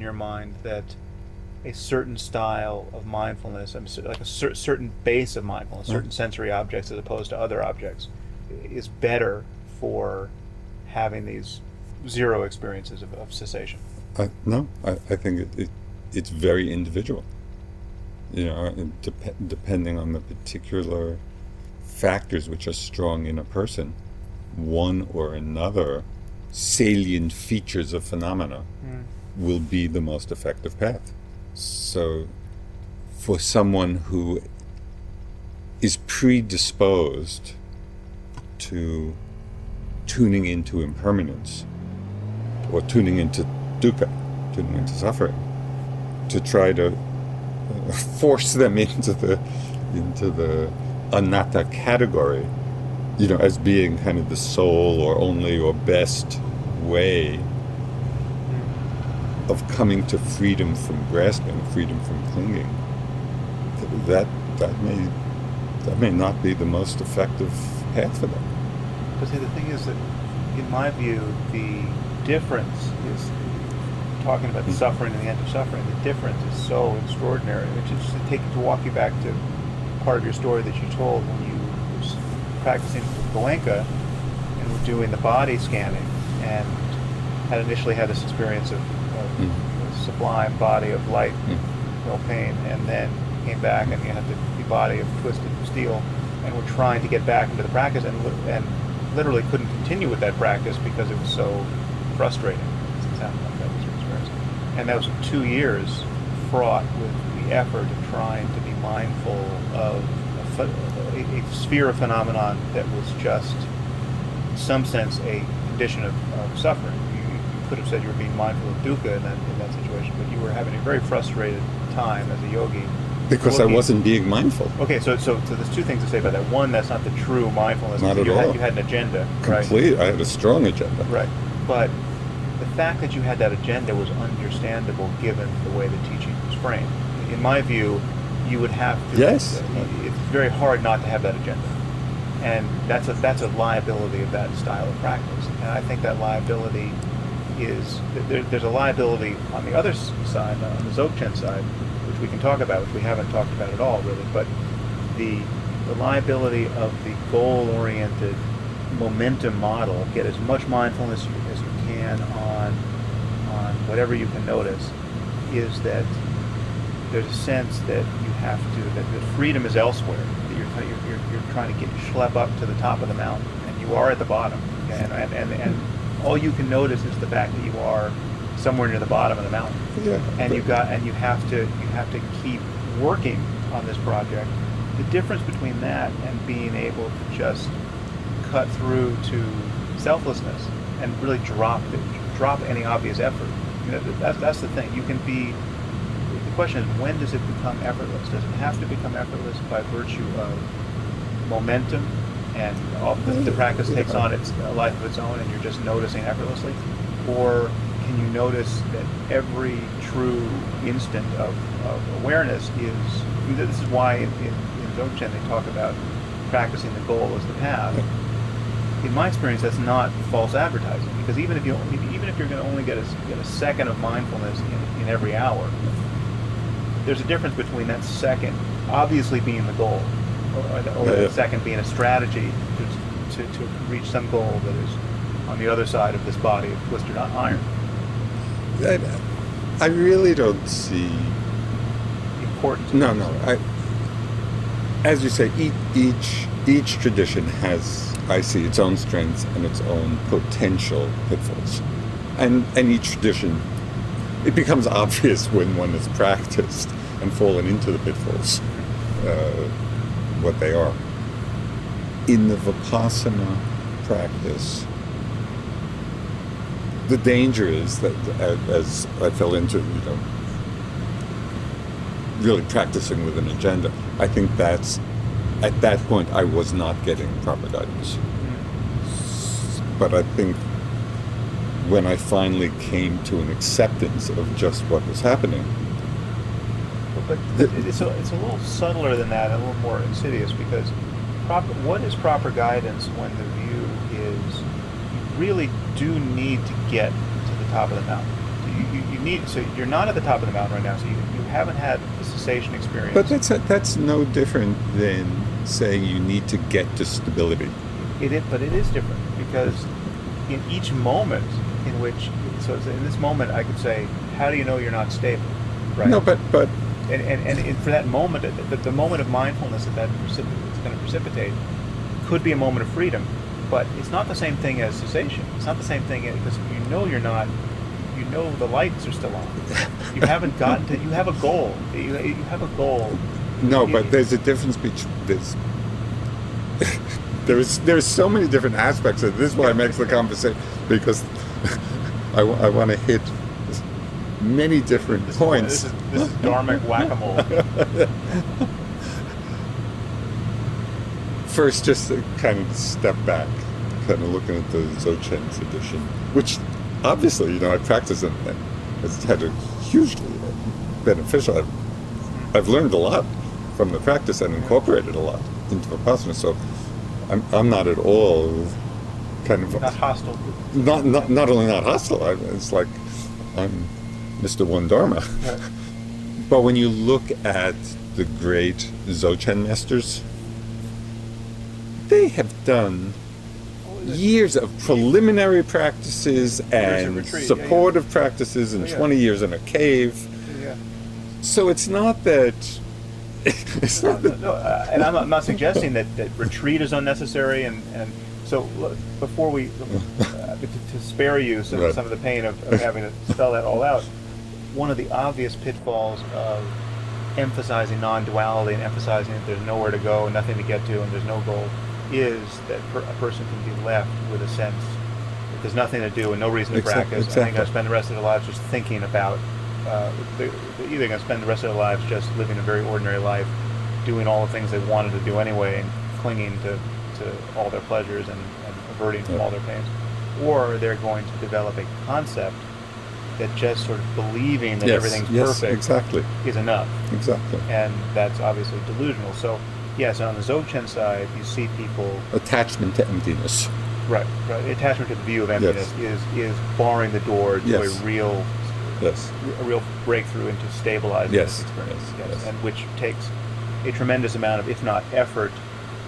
in your mind that a certain style of mindfulness, like a certain base of mindfulness, certain sensory objects as opposed to other objects, is better for having these zero experiences of cessation? No, I think it's very individual. Depending on the particular factors which are strong in a person, one or another salient features of phenomena will be the most effective path. So for someone who is predisposed to tuning into impermanence or tuning into dukkha, tuning into suffering, to try to force them into the anatta category, as being kind of the sole or only or best way of coming to freedom from grasping, freedom from clinging, that may not be the most effective path for them. But see, the thing is that, in my view, the difference is, talking about the suffering and the end of suffering, the difference is so extraordinary. Just to walk you back to part of your story that you told when you were practicing with Goenka and were doing the body scanning and had initially had this experience of a sublime body of light, no pain, and then came back and you had the body of twisted steel, and were trying to get back into the practice and literally couldn't continue with that practice because it was so frustrating. It sounded like that was your experience. And that was 2 years fraught with the effort of trying to be mindful of a sphere of phenomenon that was just, in some sense, a condition of suffering. You could have said you were being mindful of dukkha in that situation, but you were having a very frustrated time as a yogi. Because I wasn't being mindful. Okay, so there's two things to say about that. One, that's not the true mindfulness. Not at all. You had an agenda, Complete. Right? I had a strong agenda. Right. But the fact that you had that agenda was understandable given the way the teaching was framed. In my view, you would have to... Yes. It's very hard not to have that agenda. And that's a liability of that style of practice. And I think that liability is... There's a liability on the other side, on the Dzogchen side, which we can talk about, which we haven't talked about at all, really. But the liability of the goal-oriented momentum model, get as much mindfulness as you can on whatever you can notice, is that there's a sense that you have to, that freedom is elsewhere, that you're trying to schlep up to the top of the mountain, and you are at the bottom, and all you can notice is the fact that you are somewhere near the bottom of the mountain. Yeah. And you have to keep working on this project. The difference between that and being able to just cut through to selflessness and really drop any obvious effort. That's the thing. You can be. The question is, when does it become effortless? Does it have to become effortless by virtue of momentum and all the practice takes on a life of its own, and you're just noticing effortlessly, or can you notice that every true instant of awareness is... This is why in Dzogchen they talk about practicing the goal as the path. In my experience, that's not false advertising, because even if you're going to only get a second of mindfulness in every hour, there's a difference between that second obviously being the goal, or that second being a strategy to reach some goal that is on the other side of this body of twisted iron. I really don't see the importance. No. As you say, each tradition has, I see, its own strengths and its own potential pitfalls, and each tradition, it becomes obvious when one has practiced and fallen into the pitfalls, what they are. In the Vipassana practice, the danger is that, as I fell into, really practicing with an agenda, I think that's, at that point, I was not getting proper guidance. But I think when I finally came to an acceptance of just what was happening. But it's a little subtler than that, and a little more insidious, because what is proper guidance when the view is you really do need to get to the top of the mountain? you need, so you're not at the top of the mountain right now, so you haven't had the cessation experience. But that's no different than saying you need to get to stability. But it is different because in each moment in which, so in this moment, I could say, how do you know you're not stable? Right? No, but and for that moment, the moment of mindfulness that it's going to precipitate could be a moment of freedom, but it's not the same thing as cessation. It's not the same thing because you know you're not. You know the lights are still on. You haven't gotten to. You have a goal. You have a goal. No, but there's a difference between there's so many different aspects of this. Is why it makes the conversation, because I want to hit many different points. This is dharmic whack-a-mole. First, just to kind of step back, kind of looking at the Dzogchen tradition, which obviously, I practice and it's had a hugely beneficial. I've learned a lot from the practice and incorporated a lot into Vipassana. So I'm not at all kind of not hostile. Not only not hostile. It's like I'm Mr. One Dharma. Right. But when you look at the great Dzogchen masters, they have done years of preliminary practices and supportive practices and 20 years in a cave. Yeah. So it's not that... and I'm not suggesting that retreat is unnecessary, and so before we to spare you some of the pain of having to spell that all out, one of the obvious pitfalls of emphasizing non-duality and emphasizing that there's nowhere to go, nothing to get to, and there's no goal, is that a person can be left with a sense that there's nothing to do and no reason to practice. Exactly. I think I spend the rest of their lives just thinking about. They're either going to spend the rest of their lives just living a very ordinary life, doing all the things they wanted to do anyway, and clinging to all their pleasures and averting from all their pains, or they're going to develop a concept that just sort of believing that everything's perfect is enough. Exactly. And that's obviously delusional. So, yes, on the Dzogchen side, you see people... Attachment to emptiness. Right. Attachment to the view of emptiness is barring the door to a real breakthrough into stabilizing this experience. Yes. And which takes a tremendous amount of, if not effort,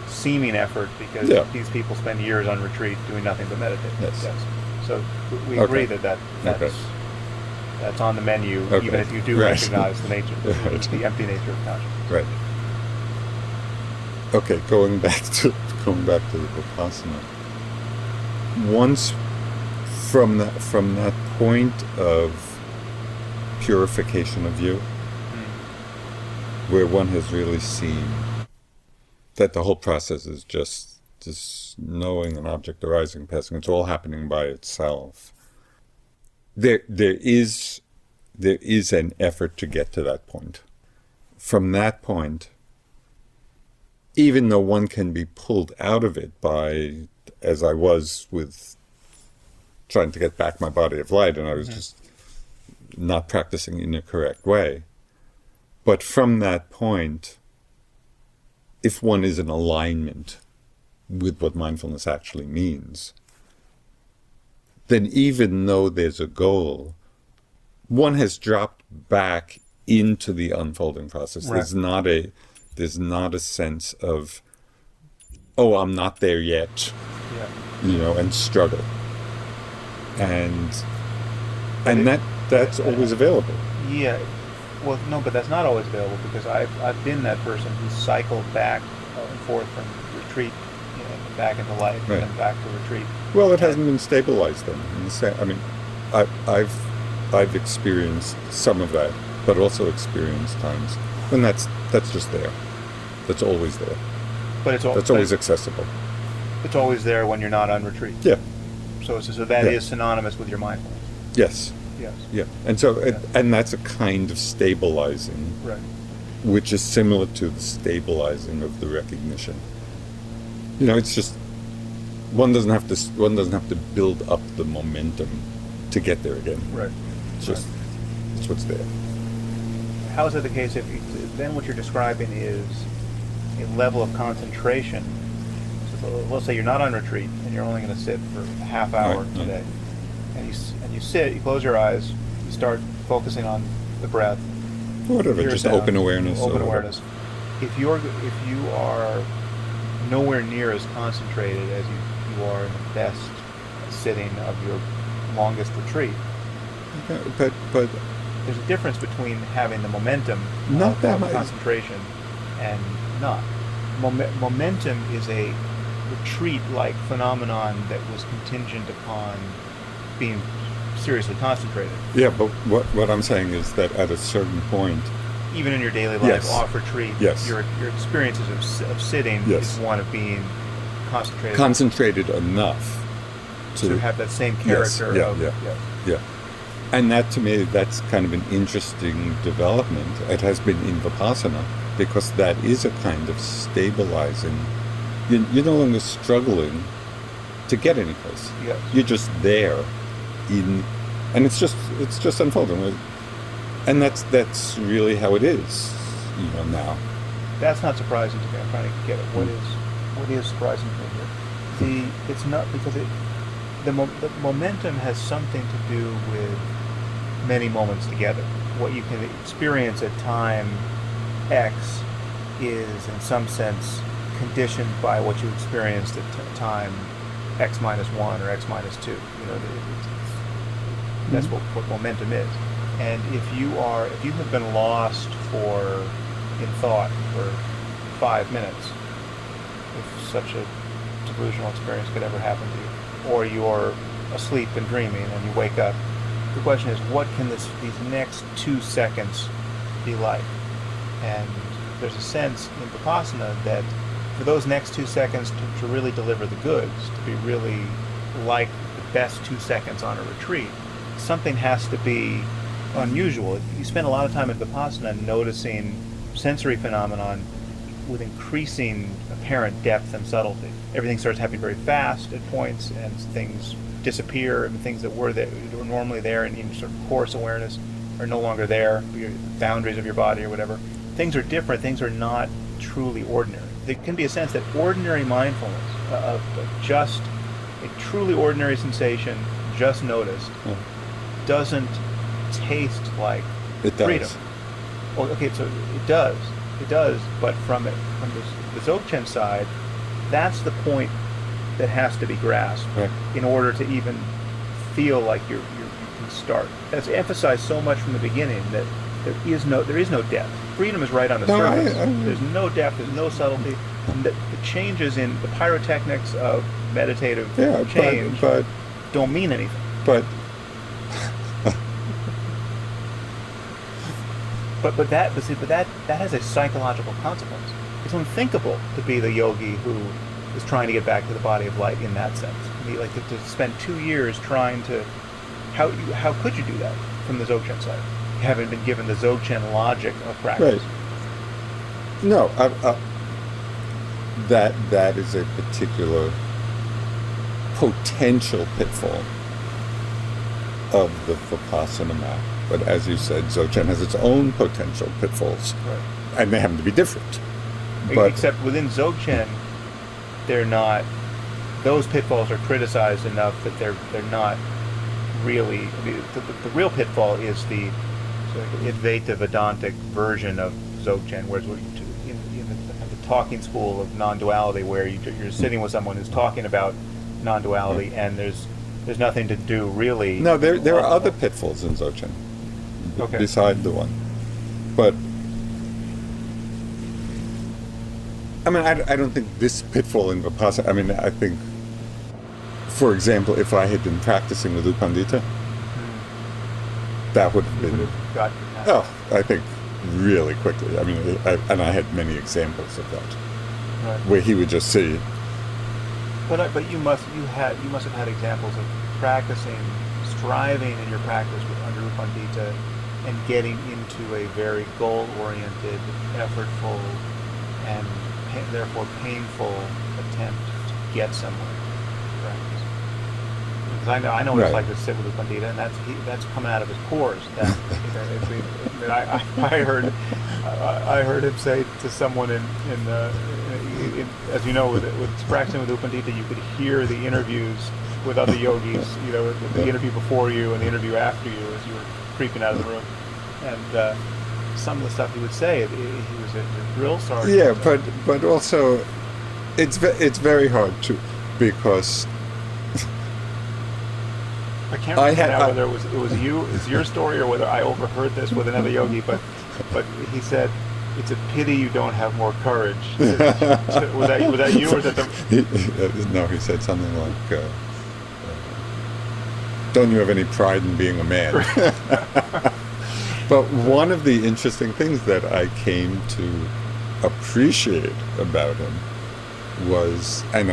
seeming effort, because these people spend years on retreat doing nothing but meditate. Yes. So we agree that's on the menu, even if you do recognize the nature, the empty nature of consciousness. Right. Okay, going back to the Vipassana. Once from that point of purification of view, where one has really seen that the whole process is just knowing an object arising, passing, it's all happening by itself. There is an effort to get to that point. From that point, even though one can be pulled out of it by, as I was with trying to get back my body of light, and I was just not practicing in the correct way. But from that point, if one is in alignment with what mindfulness actually means, then even though there's a goal, one has dropped back into the unfolding process. Right. There's not a sense of, oh, I'm not there yet, and struggle. And that's always available. Yeah. Well, no, but that's not always available, because I've been that person who cycled back and forth from retreat, back into life, and then back to retreat. Well, it hasn't been stabilized then. I mean, I've experienced some of that, but also experienced times when that's just there. That's always there. But that's always accessible. It's always there when you're not on retreat. Yeah. So that is synonymous with your mindfulness. Yes. Yes. Yeah. And so and that's a kind of stabilizing, which is similar to the stabilizing of the recognition. It's just one doesn't have to build up the momentum to get there again. Right. It's just it's what's there. How is it the case if then what you're describing is a level of concentration? So let's say you're not on retreat and you're only going to sit for a half hour today, and you sit, you close your eyes, you start focusing on the breath. Whatever, Hear just sound, open awareness. or Open whatever. awareness. If you are nowhere near as concentrated as you are in the best sitting of your longest retreat, Yeah, but there's a difference between having the momentum Not of, that of much. concentration and not. Momentum is a retreat-like phenomenon that was contingent upon being seriously concentrated. yeah, but what I'm saying is that at a certain point, Even in your daily life, Yes. off retreat, Yes. your experiences of sitting Yes. is one of being concentrated concentrated enough to have that same Yes, character yeah, of yeah. Yeah. And that to me, that's kind of an interesting development. It has been in Vipassana because that is a kind of stabilizing. You're no longer struggling to get any place. Yes. You're just there, and it's just unfolding, and that's really how it is, now. That's not surprising to me. I'm trying to get at what is surprising to me here. It's not because the momentum has something to do with many moments together. What you can experience at time X is, in some sense, conditioned by what you experienced at time X minus 1 or X minus 2. That's what momentum is. And if you have been lost in thought for 5 minutes, if such a delusional experience could ever happen to you, or you're asleep and dreaming and you wake up, the question is, what can these next 2 seconds be like? And there's a sense in Vipassana that for those next 2 seconds to really deliver the goods, to be really like the best 2 seconds on a retreat, something has to be unusual. You spend a lot of time in Vipassana noticing sensory phenomenon with increasing apparent depth and subtlety. Everything starts happening very fast at points, and things disappear, and things that were normally there in sort of coarse awareness are no longer there, your boundaries of your body or whatever. Things are different. Things are not truly ordinary. There can be a sense that ordinary mindfulness, of just a truly ordinary sensation, just noticed, doesn't taste like It does. freedom. Oh, okay, so it does, but from the Dzogchen side, that's the point that has to be grasped Right. in order to even feel like you can start. That's emphasized so much from the beginning that there is no depth. Freedom is right on the No, surface. I There's no depth. There's no subtlety. And the changes in the pyrotechnics of meditative Yeah, change but don't mean anything. but But that has a psychological consequence. It's unthinkable to be the yogi who is trying to get back to the body of light in that sense. I mean, like to spend 2 years trying to, how could you do that from the Dzogchen side? You haven't been given the Dzogchen logic of practice. Right. No, that is a particular potential pitfall of the Vipassana map. But as you said, Dzogchen has its own potential pitfalls, Right. and they happen to be different. But Except within Dzogchen, they're not. Those pitfalls are criticized enough that they're not really. I mean, the real pitfall is the sort of Advaita Vedantic version of Dzogchen, whereas in the talking school of non-duality, where you're sitting with someone who's talking about non-duality, and there's nothing to do really. no, there are other pitfalls in Dzogchen Okay. beside the one. But I mean, I don't think this pitfall in Vipassana. I mean, I think, for example, if I had been practicing with U Pandita, that would have You would been. have gotten that. Oh, I think really quickly. I mean, I had many examples of that, Right. where he would just see, But you must have had examples of practicing, striving in your practice under U Pandita, and getting into a very goal-oriented, effortful, and therefore painful attempt to get somewhere in practice. Because I know what it's Right. like to sit with U Pandita, and that's coming out of his pores. I heard him say to someone as you know, with practicing with U Pandita, you could hear the interviews with other yogis, the interview before you and the interview after you, as you were creeping out of the room, and some of the stuff he would say, he was a drill sergeant. Yeah, but also, it's very hard to, because I can't remember now whether it was it's your story, or whether I overheard this with another yogi, but he said, "It's a pity you don't have more courage." Was that you, or was that the? No, he said something like, "Don't you have any pride in being a man?" But one of the interesting things that I came to appreciate about him was, and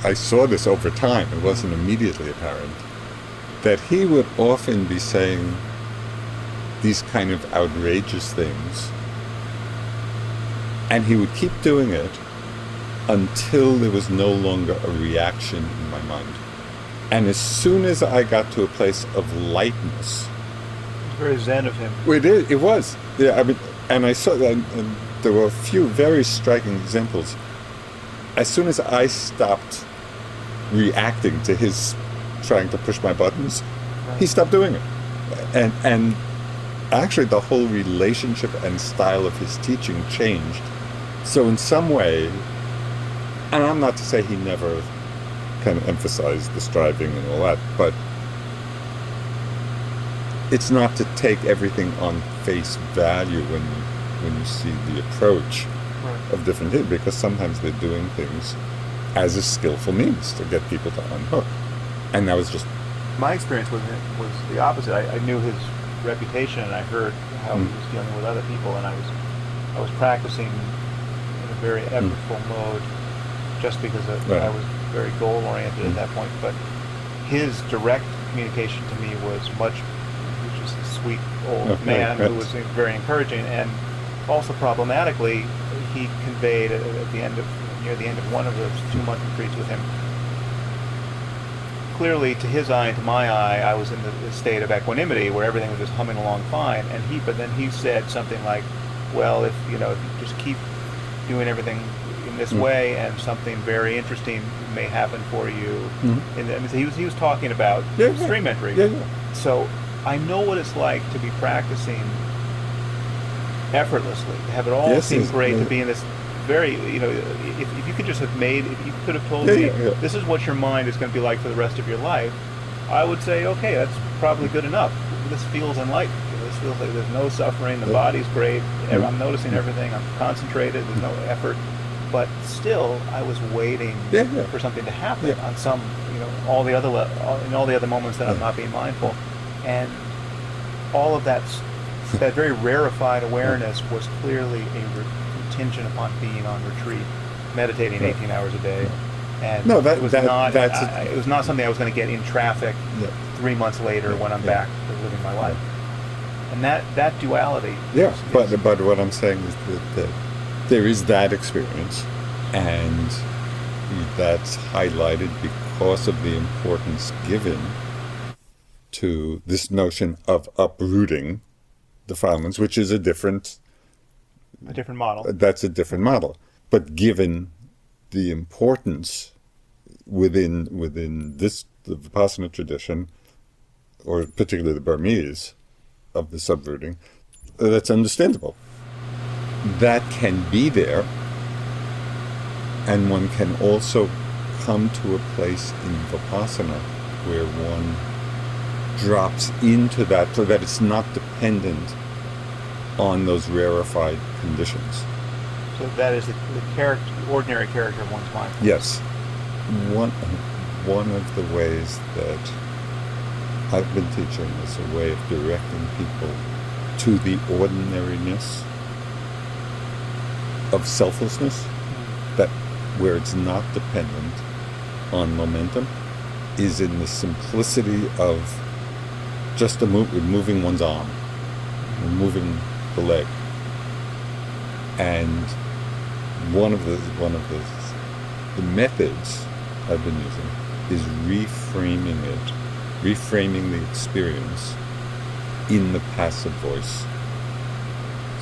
I saw this over time, it wasn't immediately apparent, that he would often be saying these kind of outrageous things, and he would keep doing it until there was no longer a reaction in my mind. And as soon as I got to a place of lightness, very zen of him. It was. Yeah, I mean, and I saw that, and there were a few very striking examples. As soon as I stopped reacting to his trying to push my buttons, he stopped doing it. And actually the whole relationship and style of his teaching changed. So in some way, and I'm not to say he never kind of emphasized the striving and all that, but it's not to take everything on face value when you see the approach of different people, because sometimes they're doing things as a skillful means to get people to unhook. And that was just... My experience with him was the opposite. I knew his reputation, and I heard how he was dealing with other people, and I was practicing in a very effortful mode, just because I was very goal-oriented at that point. But his direct communication to me was much... just a sweet old man who was very encouraging, and also problematically, he conveyed at near the end of one of those 2-month retreats with him. Clearly, to his eye and to my eye, I was in the state of equanimity where everything was just humming along fine. But then he said something like, "Well, if you just keep doing everything in this way, and something very interesting may happen for you." He was talking about stream entry. So I know what it's like to be practicing effortlessly, to have it all seem great, to be in this very, if you could just have if you could have told me, this is what your mind is going to be like for the rest of your life, I would say, okay, that's probably good enough. This feels enlightened. This feels like there's no suffering, the body's great, I'm noticing everything, I'm concentrated, there's no effort. But still, I was waiting for something to happen on some, in all the other moments that I'm not being mindful. And all of that very rarefied awareness was clearly a contingent upon being on retreat, meditating 18 hours a day. And it was not something I was going to get in traffic 3 months later when I'm back to living my life. And that duality. But what I'm saying is that there is that experience, and that's highlighted because of the importance given to this notion of uprooting defilements, which is a different model. That's a different model. But given the importance within the Vipassana tradition, or particularly the Burmese, of the uprooting, that's understandable. That can be there, and one can also come to a place in Vipassana where one drops into that, so that it's not dependent on those rarefied conditions. So that is the ordinary character of one's mind. Yes. One of the ways that I've been teaching is a way of directing people to the ordinariness of selflessness, that where it's not dependent on momentum, is in the simplicity of just moving one's arm, moving the leg. And one of the methods I've been using is reframing the experience in the passive voice.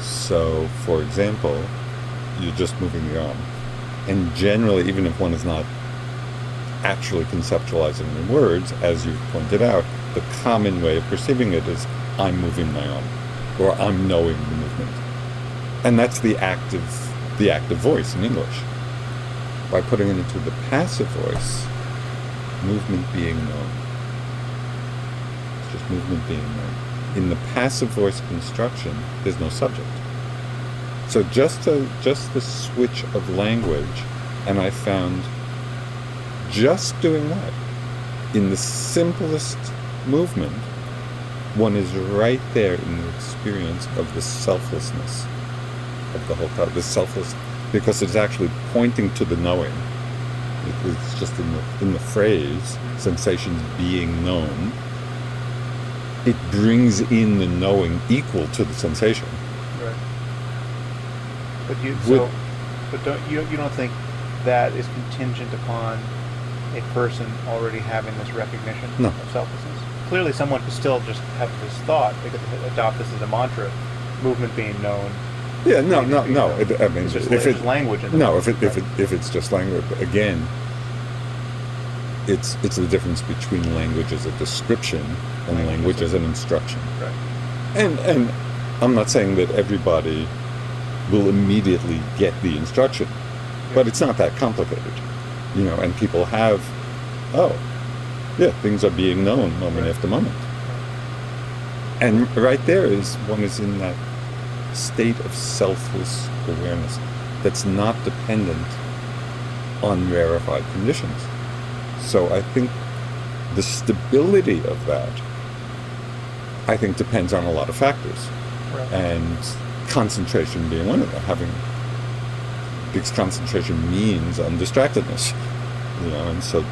So, for example, you're just moving the arm, and generally, even if one is not actually conceptualizing in words, as you pointed out, the common way of perceiving it is I'm moving my arm, or I'm knowing the movement. And that's the active voice in English. By putting it into the passive voice, movement being known. It's just movement being known. In the passive voice construction, there's no subject. So just the switch of language, and I found just doing that, in the simplest movement, one is right there in the experience of the selflessness of the whole thought, the selfless, because it's actually pointing to the knowing. It's just in the phrase, sensations being known, it brings in the knowing equal to the sensation. Right. But you don't think that is contingent upon a person already having this recognition No. of selflessness? Clearly, someone could still just have this thought. They could adopt this as a mantra: movement being known. Yeah, no. It's I mean, it's just, if it's language. In the no, moment, if it's just language, again, it's the difference between language as a description and language as an instruction. Right. And I'm not saying that everybody will immediately get the instruction, but it's not that complicated, and people have, things are being known moment after moment. And right there one is in that state of selfless awareness that's not dependent on rarefied conditions. So I think the stability of that, I think, depends on a lot of factors. Right. And concentration being one of them. Because concentration means undistractedness. And so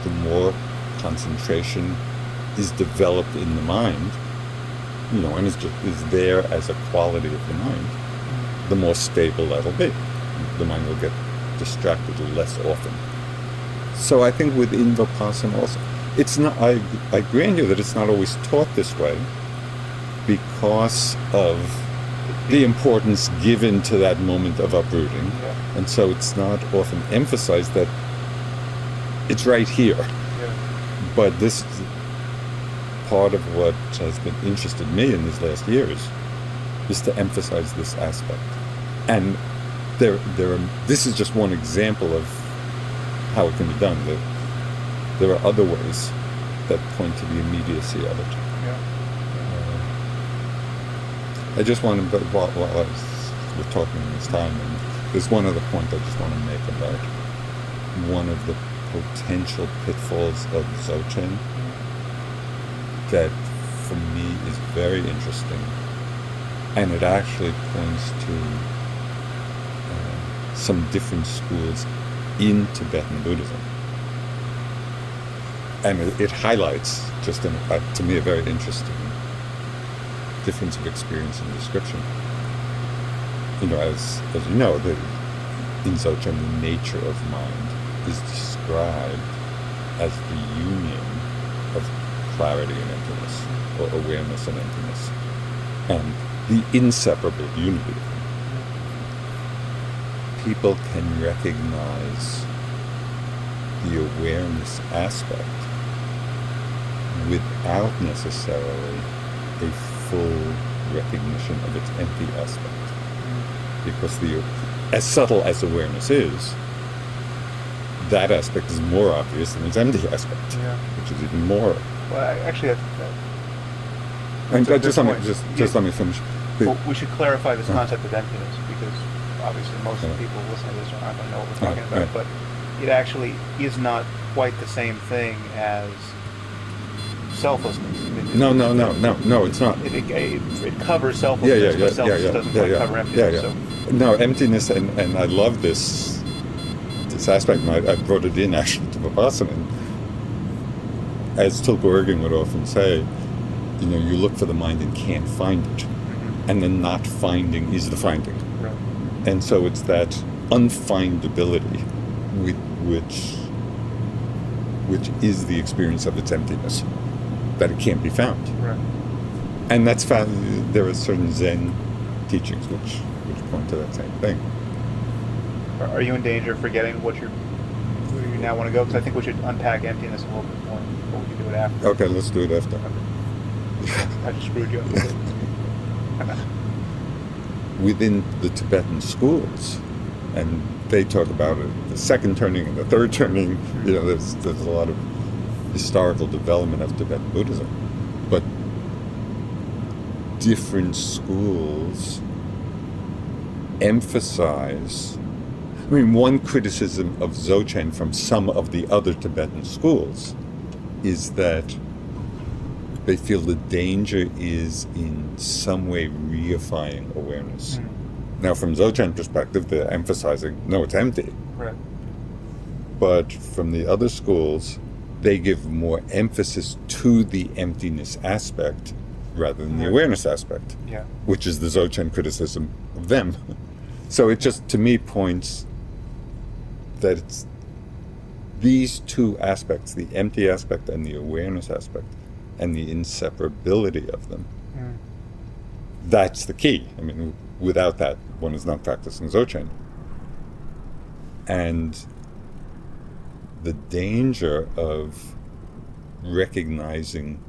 the more concentration is developed in the mind, and is there as a quality of the mind, the more stable that'll be. The mind will get distracted less often. So I think within Vipassana also, it's not. I grant you that it's not always taught this way, because of the importance given to that moment of uprooting, and so it's not often emphasized that it's right here. Yeah. But this is part of what has been interested me in these last years, is to emphasize this aspect. And this is just one example of how it can be done. There are other ways that point to the immediacy of it. Yeah. I just want to, while we're talking this time, and there's one other point I just want to make about one of the potential pitfalls of Dzogchen that for me is very interesting, and it actually points to some different schools in Tibetan Buddhism, and it highlights just to me a very interesting difference of experience and description. As you know, in Dzogchen, the nature of mind is described as the union of clarity and emptiness, or awareness and emptiness, and the inseparable unity. People can recognize the awareness aspect without necessarily a full recognition of its empty aspect. Because as subtle as awareness is, that aspect is more obvious than its empty aspect, which is even more. Well, actually, just let me finish. Well, we should clarify this concept of emptiness, because obviously most of the people listening to this aren't going to know what we're talking about. But it actually is not quite the same thing as selflessness. No, it's not. It covers selflessness, but selflessness doesn't quite cover emptiness. So. No, emptiness, and I love this aspect, and I brought it in actually to Vipassana. And as Tulku Urgyen would often say, you look for the mind and can't find it, and the not finding is the finding. Right. And so it's that unfindability which is the experience of its emptiness, that it can't be found. Right. And that's found. There are certain Zen teachings which point to that same thing. Are you in danger of forgetting where you now want to go? Because I think we should unpack emptiness a little bit more, but we can do it after. Okay, let's do it after. I just screwed you up. Within the Tibetan schools, and they talk about it, the second turning and the third turning, there's a lot of historical development of Tibetan Buddhism, but different schools emphasize, one criticism of Dzogchen from some of the other Tibetan schools is that they feel the danger is in some way reifying awareness. Now, from Dzogchen perspective, they're emphasizing, no, it's empty. Right. But from the other schools, they give more emphasis to the emptiness aspect rather than the awareness aspect, Yeah. which is the Dzogchen criticism of them. So it just, to me, points that it's these two aspects, the empty aspect and the awareness aspect, and the inseparability of them. That's the key. Without that, one is not practicing Dzogchen. And the danger of recognizing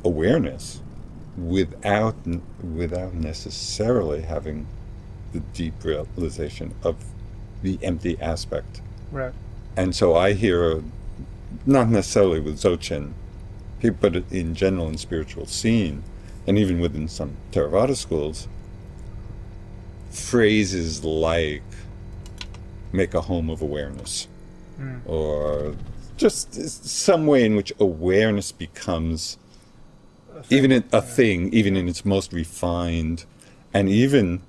awareness without necessarily having the deep realization of the empty aspect. Right. And so I hear, not necessarily with Dzogchen, but in general in spiritual scene, and even within some Theravada schools, phrases like make a home of awareness, or just some way in which awareness becomes even in its most refined and even